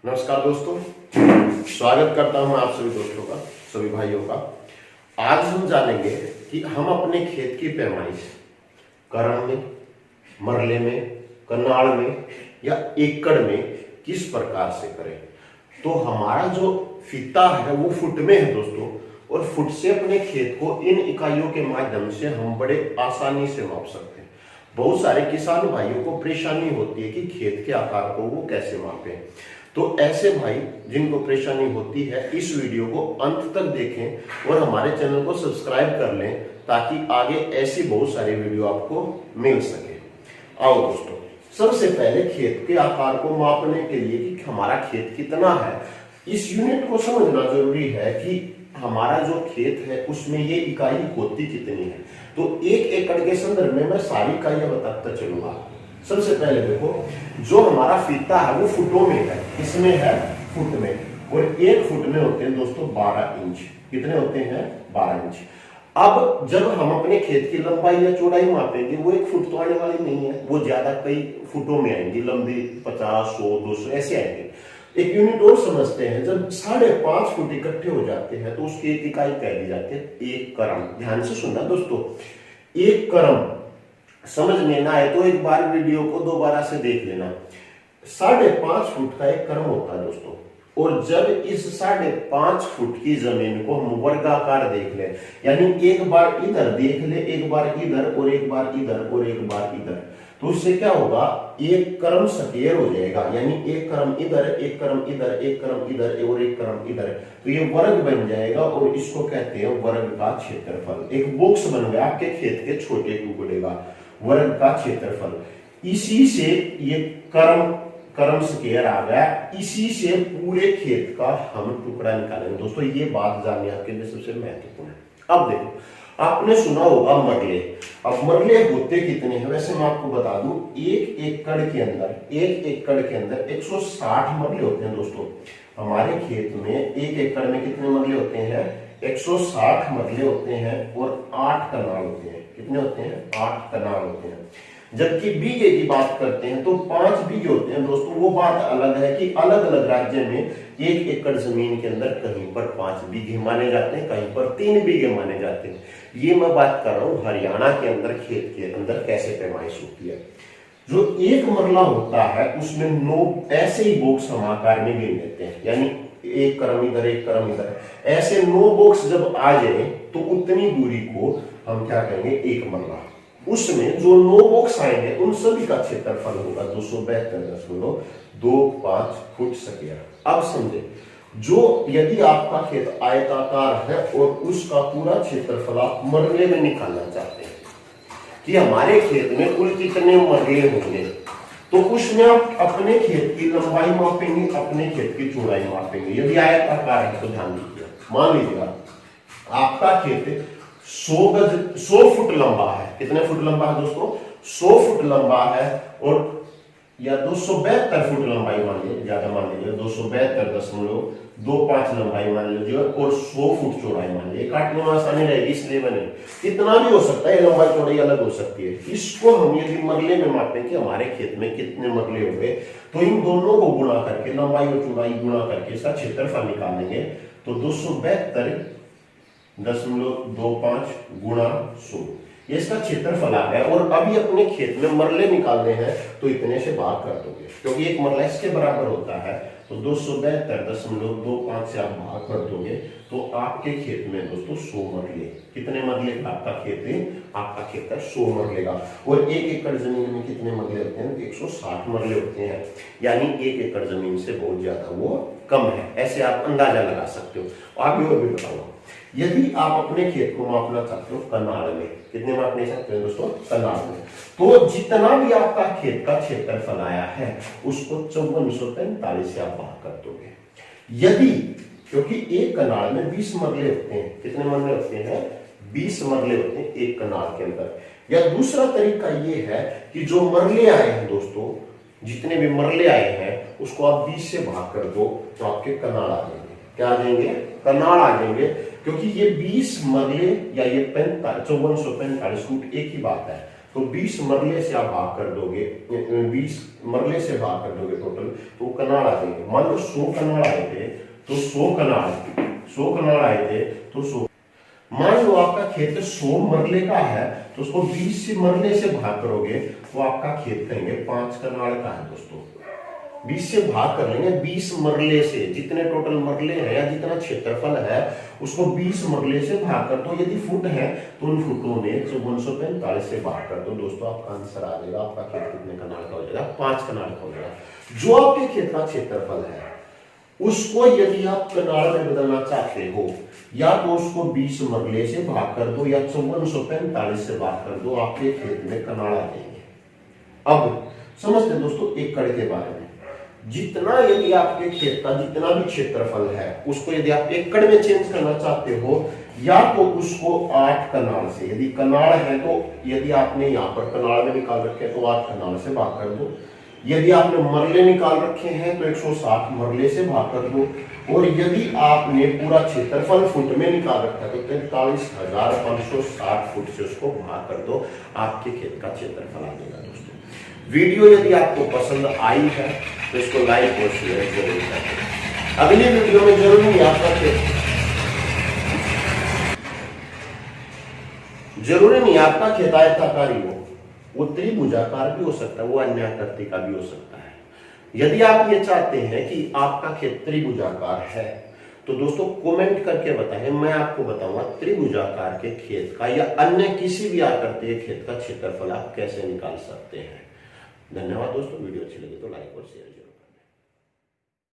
नमस्कार दोस्तों, स्वागत करता हूं आप सभी दोस्तों का, सभी भाइयों का। आज हम जानेंगे कि हम अपने खेत की पैमाइश करम में, मरले में, कनाल में या एकड़ में किस प्रकार से करें। तो हमारा जो फीता है वो फुट में है दोस्तों, और फुट से अपने खेत को इन इकाइयों के माध्यम से हम बड़े आसानी से माप सकते हैं। बहुत सारे किसान भाइयों को परेशानी होती है कि खेत के आकार को वो कैसे मापें। तो ऐसे भाई जिनको परेशानी होती है, इस वीडियो को अंत तक देखें और हमारे चैनल को सब्सक्राइब कर लें, ताकि आगे ऐसी बहुत सारी वीडियो आपको मिल सके। आओ दोस्तों, सबसे पहले खेत के आकार को मापने के लिए कि हमारा खेत कितना है, इस यूनिट को समझना जरूरी है कि हमारा जो खेत है उसमें ये इकाई होती कितनी है। तो एक एकड़ के संदर्भ में मैं सारी इकाइयां बताता चलूंगा। सबसे पहले देखो, जो हमारा फीता है वो फुटों में है, इसमें है फुट में, और एक फुट में होते हैं दोस्तों 12 इंच। कितने होते हैं? 12 इंच। अब जब हम अपने खेत की लंबाई या चौड़ाई मापेंगे, वो एक फुट तो आने वाली नहीं है, वो ज्यादा कई फुटों में आएंगी, लंबी 50, 100, 200 ऐसे आएंगे। एक यूनिट और समझते हैं, जब 5.5 फुट इकट्ठे हो जाते हैं तो उसकी एक इकाई कह दी जाती है एक करम। ध्यान से सुनना दोस्तों, एक करम समझ में ना आए तो एक बार वीडियो को दोबारा से देख लेना। 5.5 फुट का एक करम होता है दोस्तों, और जब इस 5.5 फुट की जमीन को हम वर्गाकार देख ले, यानी एक बार इधर देख ले, एक बार इधर, और एक बार इधर, और एक बार इधर, तो उससे क्या होगा, एक क्रम स्क्वायर हो जाएगा। यानी एक क्रम इधर, एक क्रम इधर, एक क्रम इधर और एक क्रम इधर, तो ये वर्ग बन जाएगा, और इसको कहते हैं वर्ग का क्षेत्रफल। एक बॉक्स बन गया आपके खेत के छोटे टुकड़े का, वर्ग का क्षेत्रफल। इसी से ये क्रम स्क्वायर आ गया, इसी से पूरे खेत का हम टुकड़ा निकालेंगे। दोस्तों ये बात जाननी आपके लिए सबसे महत्वपूर्ण है। अब देखो, आपने सुना होगा मरले। अब मरले होते कितने हैं? वैसे मैं आपको बता दूं, एक एकड़ के अंदर 160 मरले होते हैं दोस्तों। हमारे खेत में एक एकड़ में कितने मरले होते हैं? 160 मरले होते हैं, और 8 कनाल होते हैं। कितने होते हैं? 8 कनाल होते हैं। जबकि बीघे की बात करते हैं तो 5 बीघे होते हैं दोस्तों। वो बात अलग है कि अलग अलग राज्य में एक एकड़ जमीन के अंदर कहीं पर 5 बीघे माने जाते हैं, कहीं पर 3 बीघे माने जाते हैं। ये मैं बात कर रहा हूं हरियाणा के अंदर, खेत के अंदर कैसे पैमाइश होती है। जो एक मरला होता है उसमें 9 ऐसे ही बॉक्स हम आकार में गिन लेते हैं, यानी एक क्रम इधर, एक क्रम इधर, ऐसे 9 बॉक्स जब आ जाए तो उतनी दूरी को हम क्या कहेंगे? एक मरला। उसमें जो 9 बॉक्स आएंगे उन सभी का क्षेत्रफल होगा 272.25 फुट स्क्वायर। अब समझे, जो यदि आपका खेत आयताकार है और उसका पूरा क्षेत्रफल आप मरले में निकालना चाहते हैं कि हमारे खेत में कुल कितने मरले होंगे, तो उसमें आप अपने खेत की लंबाई मापेंगे, अपने खेत की चौड़ाई मापेंगे। यदि आयताकार है तो ध्यान दीजिए, मान लीजिएगा आपका खेत 100 फुट लंबा है। कितने फुट लंबा है दोस्तों? 100 फुट लंबा है, और या 272 फुट लंबाई मान लीजिए, ज्यादा मान लीजिए 272.25 लंबाई मान लीजिए, और 100 फुट चौड़ाई मान लीजिए। काटने में आसानी रहेगी इसलिए मैंने, कितना भी हो सकता है, लंबाई चौड़ाई अलग हो सकती है। इसको हम यदि मरले में मापें कि हमारे खेत में कितने मरले हो गए, तो इन दोनों को गुणा करके, लंबाई और चौड़ाई गुणा करके इसका क्षेत्रफल निकालेंगे। तो 272.25 गुणा 100, ये इसका क्षेत्रफल आ गया। और अभी अपने खेत में मरले निकालने हैं तो इतने से भाग कर दोगे, क्योंकि एक मरला इसके बराबर होता है। तो 272.25 से आप भाग कर दोगे तो आपके खेत में दोस्तों 100 मरले। कितने मरले का आपका खेत है? आपका खेत है 100 मरले का। और एक एकड़ जमीन में कितने मरले होते हैं? 160 मरले होते हैं, यानी एक एकड़ जमीन से बहुत ज्यादा वो कम है। ऐसे आप अंदाजा लगा सकते हो। आगे और भी बताऊंगा, यदि आप अपने खेत को मापना चाहते हो कनाल में, कितने मापने सकते हैं दोस्तों? कनाल में। तो जितना भी आपका खेत का क्षेत्रफल आया है उसको 5445 से आप भाग कर दोगे। यदि, क्योंकि एक कनाल में 20 मरले होते हैं। कितने मरले होते हैं? 20 मरले होते हैं एक कनाल के अंदर। या दूसरा तरीका ये है कि जो मरले आए हैं दोस्तों, जितने भी मरले आए हैं उसको आप 20 से भाग कर दो तो आपके कनाल आ जाएंगे। क्या आ जाएंगे? कनाल आ जाएंगे। क्योंकि ये 20 मरले या ये 5445 फुट एक ही बात है। तो 20 मरले से आप भाग कर दोगे, 20 मरले से भाग कर दोगे टोटल, तो कनाड़ आ जाएंगे। मान लो 100 कनाड़ आए थे तो 100 कनाड़ आए थे तो 100। मान लो आपका खेत 100 मरले का है तो उसको 20 से मरले से भाग करोगे तो आपका खेत कहेंगे 5 कनाड़ का है दोस्तों। 20 से भाग कर लेंगे 20 मरले से, जितने टोटल मरले हैं या जितना क्षेत्रफल है उसको 20 मरले से भाग कर दो। यदि फुट है तो उन फुटों में 5445 से भाग कर दो दोस्तों, आपका आंसर आ जाएगा। आपका खेत कितने कनाड़ का हो जाएगा? 5 कनाड़ का हो जाएगा। जो आपके खेत का क्षेत्रफल है उसको यदि आप कनाड़ में बदलना चाहते हो या तो उसको 20 मरले से भाग कर दो या 5445 से भाग कर दो, आपके खेत में कनाड़ आ जाएंगे। अब समझते हैं दोस्तों एकड़ के बारे में। जितना यदि आपके खेत का जितना भी क्षेत्रफल है उसको यदि आप एकड़ में चेंज करना चाहते हो या तो उसको 8 कनाड़ से, यदि कनाड़ है तो यदि आपने यहाँ पर कनाड़ में निकाल रखे हैं तो 8 कनाड़ से भाग कर दो। यदि आपने मरले निकाल रखे हैं तो 160 मरले से भाग कर दो। और यदि आपने पूरा क्षेत्रफल फुट में निकाल रखा है तो 43,560 फुट से उसको भाग कर दो, आपके खेत का क्षेत्रफल आ जाएगा दोस्तों। वीडियो यदि आपको पसंद आई है तो इसको लाइक और शेयर जरूर करें। अगली वीडियो में जरूर नहीं आपका खेत, जरूरी नहीं आपका खेत आयताकारी हो, वो त्रिभुजाकार भी हो सकता है, वो अन्य आकृति का भी हो सकता है। यदि आप ये चाहते हैं कि आपका खेत त्रिभुजाकार है तो दोस्तों कमेंट करके बताएं, मैं आपको बताऊंगा त्रिभुजाकार के खेत का या अन्य किसी भी आकृति के खेत का क्षेत्रफल आप कैसे निकाल सकते हैं। धन्यवाद दोस्तों, वीडियो अच्छी लगी तो लाइक और शेयर।